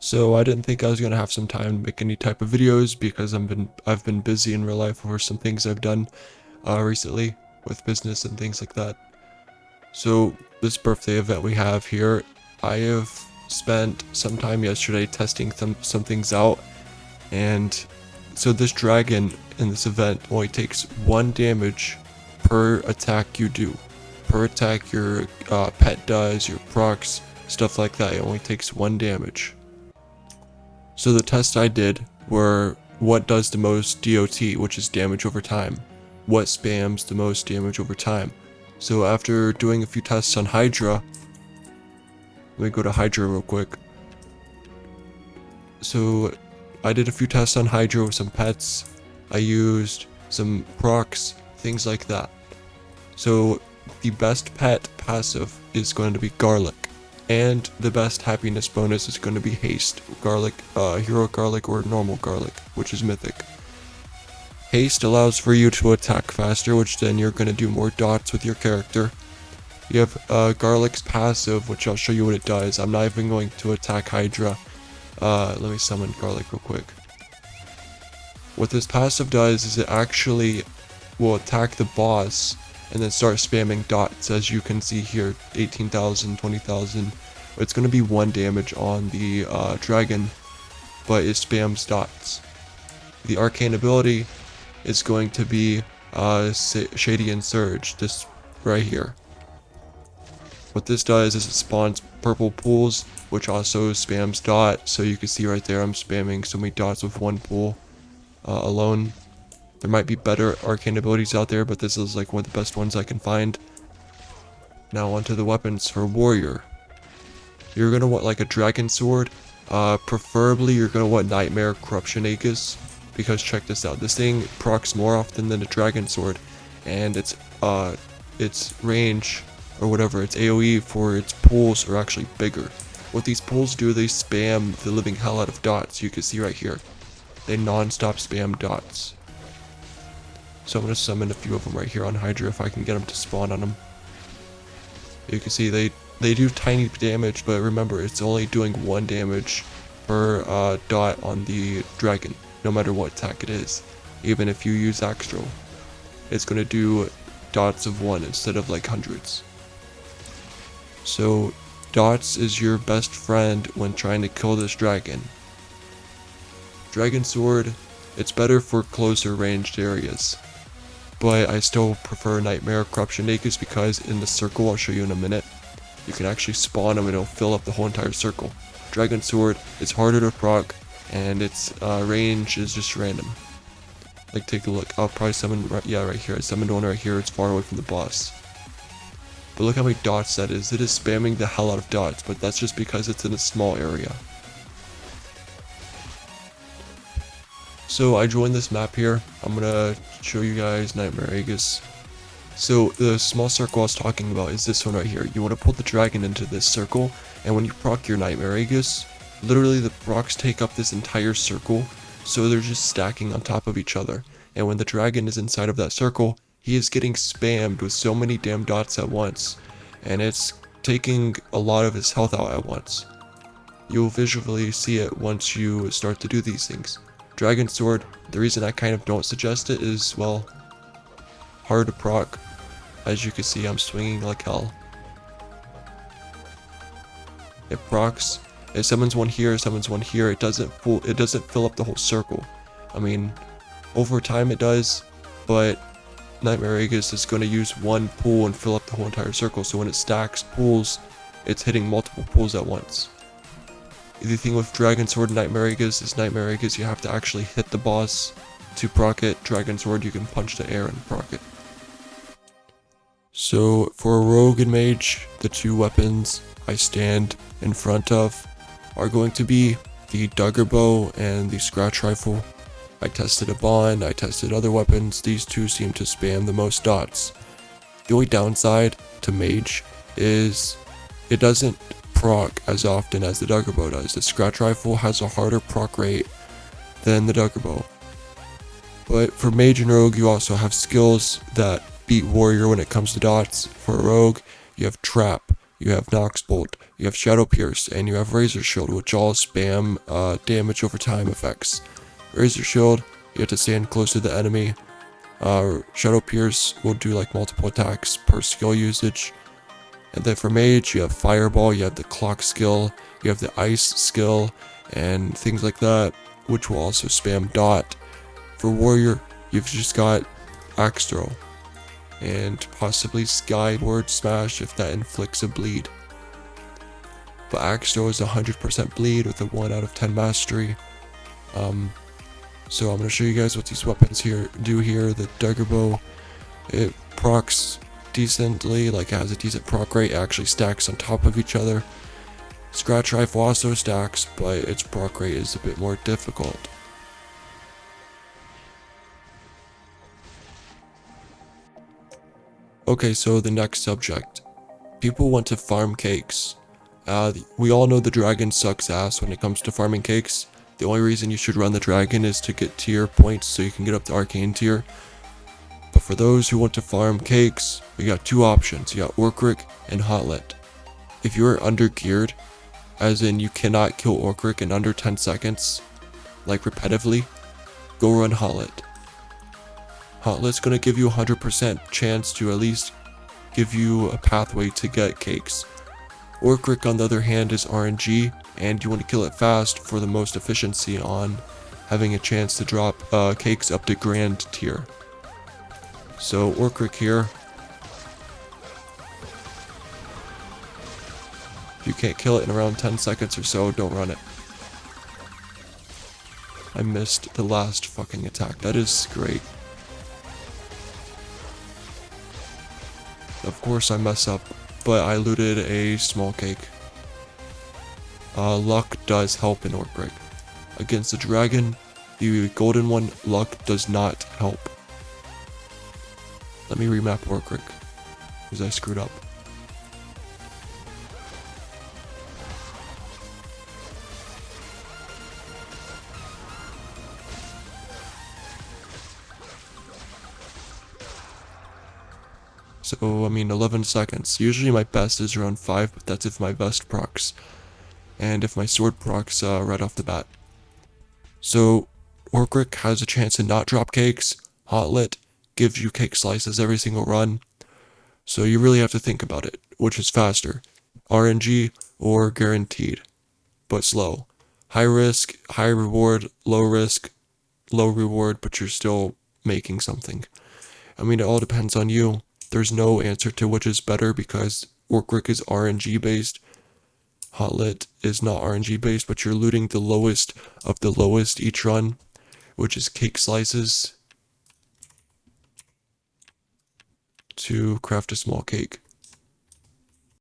So I didn't think I was gonna have some time to make any type of videos because I've been busy in real life over some things I've done recently with business and things like that. So this birthday event we have here, I have spent some time yesterday testing some things out, and so this dragon in this event only takes 1 damage per attack you do. Per attack your pet does, your procs, stuff like that, it only takes 1 damage. So the tests I did were what does the most DOT, which is damage over time, what spams the most damage over time. So after doing a few tests on Hydra, let me go to Hydra real quick. So I did a few tests on Hydra with some pets, I used some procs, things like that. So the best pet passive is going to be Garlic. And the best happiness bonus is going to be Haste, Garlic, Hero Garlic or normal Garlic, which is mythic. Haste allows for you to attack faster, which then you're going to do more dots with your character. You have Garlic's passive, which I'll show you what it does. I'm not even going to attack Hydra. Let me summon Garlic real quick. What this passive does is it actually will attack the boss and then start spamming dots, as you can see here, 18,000, 20,000. It's going to be 1 damage on the dragon, but it spams dots. The Arcane ability is going to be Shady and Surge, this right here. What this does is it spawns purple pools, which also spams dot, so you can see right there I'm spamming so many dots with 1 pool alone. There might be better arcane abilities out there, but this is like one of the best ones I can find. Now onto the weapons for warrior. You're gonna want like a dragon sword. Preferably you're gonna want Nightmare Corruption Aegis, because check this out. This thing procs more often than a dragon sword, and its range or whatever, its AoE for its pulls are actually bigger. What these pulls do, they spam the living hell out of dots. You can see right here. They non-stop spam dots. So I'm going to summon a few of them right here on Hydra if I can get them to spawn on them. You can see they do tiny damage, but remember it's only doing 1 damage per dot on the dragon, no matter what attack it is. Even if you use Axtral, it's going to do dots of 1 instead of like hundreds. So dots is your best friend when trying to kill this dragon. Dragon Sword, it's better for closer ranged areas, but I still prefer Nightmare Corruption Aegis because in the circle, I'll show you in a minute, you can actually spawn them and it'll fill up the whole entire circle. Dragon Sword is harder to proc, and its range is just random. Like, take a look. I'll probably summon, right here. I summoned one right here. It's far away from the boss. But look how many dots that is. It is spamming the hell out of dots, but that's just because it's in a small area. So I joined this map here. I'm gonna show you guys Nightmare Aegis. So the small circle I was talking about is this one right here. You want to pull the dragon into this circle, and when you proc your Nightmare Aegis, literally the procs take up this entire circle, so they're just stacking on top of each other. And when the dragon is inside of that circle, he is getting spammed with so many damn dots at once, and it's taking a lot of his health out at once. You'll visually see it once you start to do these things. Dragon Sword, the reason I kind of don't suggest it is, well, hard to proc. As you can see, I'm swinging like hell. It procs. It summons one here, summons one here. It doesn't fill up the whole circle. I mean, over time it does, but Nightmare Aegis is going to use 1 pool and fill up the whole entire circle. So when it stacks pools, it's hitting multiple pools at once. The thing with Dragon Sword and Nightmare Aegis is Nightmare Aegis you have to actually hit the boss to proc it. Dragon Sword you can punch the air and proc it. So for a rogue and mage, the 2 weapons I stand in front of are going to be the dagger bow and the scratch rifle. I tested a bond, I tested other weapons. These 2 seem to spam the most dots. The only downside to mage is it doesn't proc as often as the dagger bow does. The scratch rifle has a harder proc rate than the dagger bow. But for mage and rogue, you also have skills that beat warrior when it comes to dots. For a rogue, you have trap, you have Nox Bolt, you have Shadow Pierce, and you have Razor Shield, which all spam damage over time effects. Razor Shield, you have to stand close to the enemy. Shadow Pierce will do like multiple attacks per skill usage. And then for Mage, you have Fireball, you have the Clock skill, you have the Ice skill, and things like that, which will also spam Dot. For Warrior, you've just got Axe Throw, and possibly Skyward Smash if that inflicts a bleed. But Axe Throw is 100% bleed with a 1 out of 10 mastery. So I'm going to show you guys what these weapons do here. The Dagger Bow, it procs decently, like it has a decent proc rate, it actually stacks on top of each other. Scratch Rifle also stacks, but its proc rate is a bit more difficult. Okay, so the next subject. People want to farm cakes. We all know the dragon sucks ass when it comes to farming cakes. The only reason you should run the dragon is to get tier points so you can get up to Arcane tier. But for those who want to farm cakes, we got two options. You got Orcrick and Hotlet. If you're under geared, as in you cannot kill Orcrick in under 10 seconds, like repetitively, go run Hotlet. Hotlet's gonna give you a 100% chance to at least give you a pathway to get cakes. Orcrick on the other hand is RNG, and you want to kill it fast for the most efficiency on having a chance to drop cakes up to Grand tier. So Orcrick here. If you can't kill it in around 10 seconds or so, don't run it. I missed the last fucking attack. That is great. Of course I mess up, but I looted a small cake. Luck does help in Orcrick. Against the dragon, the golden one, luck does not help. Let me remap Orcrick, because I screwed up. So, I mean, 11 seconds. Usually my best is around 5, but that's if my vest procs. And if my sword procs right off the bat. So, Orcrick has a chance to not drop cakes. Hotlet gives you cake slices every single run. So you really have to think about it. Which is faster? RNG or guaranteed? But slow. High risk, high reward, low risk, low reward, but you're still making something. I mean, it all depends on you. There's no answer to which is better because Orcrick is RNG based. Hotlet is not RNG based, but you're looting the lowest of the lowest each run, which is cake slices, to craft a small cake.